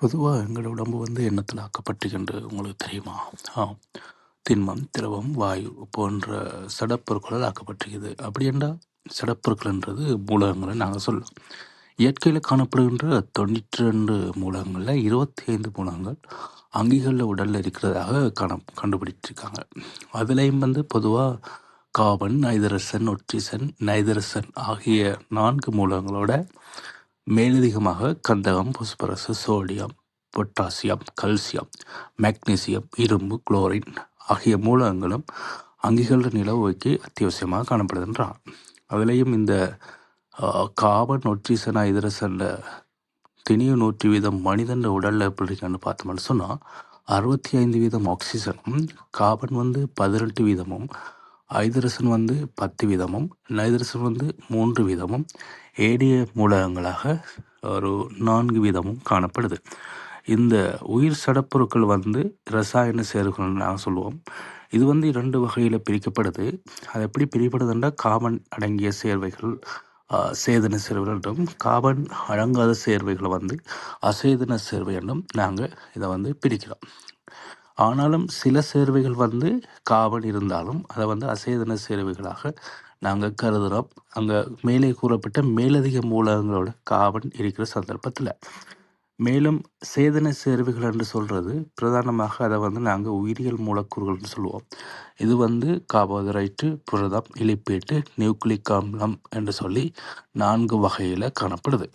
பொதுவா எங்களோட உடம்பு எண்ணத்தில் ஆக்கப்பட்டிருக்கின்ற உங்களுக்கு தெரியுமா? ஆம். திண்மம், திரவம், வாயு போன்ற சடப்பொருட்களால் ஆக்கப்பட்டிருக்குது. அப்படி என்றால் சடப்பொருட்கள்ன்றது மூலகங்களை நாங்கள் சொல்லலாம். இயற்கையில் காணப்படுகின்ற 92 மூலகங்களில் 25 மூலகங்கள் அங்கிகளில் உடலில் இருக்கிறதாக கண்டுபிடிச்சிருக்காங்க. அதுலேயும் பொதுவாக கார்பன், நைதரசன், ஒட்சிசன், நைதரசன் ஆகிய 4 மூலகங்களோட மேலதிகமாக கந்தகம், phosphorus, sodium, potassium, calcium, magnesium, இரும்பு, குளோரின் ஆகிய மூலகங்களும் அங்கிகளின் நிலவுக்கு அத்தியாவசியமாக காணப்படுகின்றான். அதுலேயும் இந்த கார்பன், ஒட்சிசன், ஹைதரசனில் திணிவு 100% மனிதன் உடலில் எப்படி இருக்கான்னு பார்த்தோம்னு சொன்னால் 65% ஆக்சிஜனும், கார்பன் 18%, ஹைதரசன் 10%, நைதரசன் 3%, ஏடிய மூலகங்களாக ஒரு 4% காணப்படுது. இந்த உயிர் சடப்பொருட்கள் ரசாயன சேர்வுகள்னு நாங்கள் சொல்லுவோம். இது 2 வகையில் பிரிக்கப்படுது. அது எப்படி பிரிக்கப்படுதுன்னா, கார்பன் அடங்கிய சேர்வைகள் சேதன சேர்வைகள் என்றும், கார்பன் அடங்காத சேர்வைகளை அசேதன சேர்வை என்றும் நாங்கள் இதை பிரிக்கிறோம். ஆனாலும் சில சேர்வைகள் கார்பன் இருந்தாலும் அதை அசேதன சேர்வைகளாக நாங்கள் கருதுகிறோம். அங்கே மேலே கூறப்பட்ட மேலதிக மூலகங்களோட கார்பன் இருக்கிற சந்தர்ப்பத்தில். மேலும் சேதன சேர்வைகள் என்று சொல்கிறது பிரதானமாக அதை நாங்கள் உயிரியல் மூலக்கூறுகள்னு சொல்லுவோம். இது கார்போஹைட்ரேட்டு, புரதம், இலிப்பேட்டு, நியூக்ளிக் அமிலம் என்று சொல்லி 4 வகையில் காணப்படுது.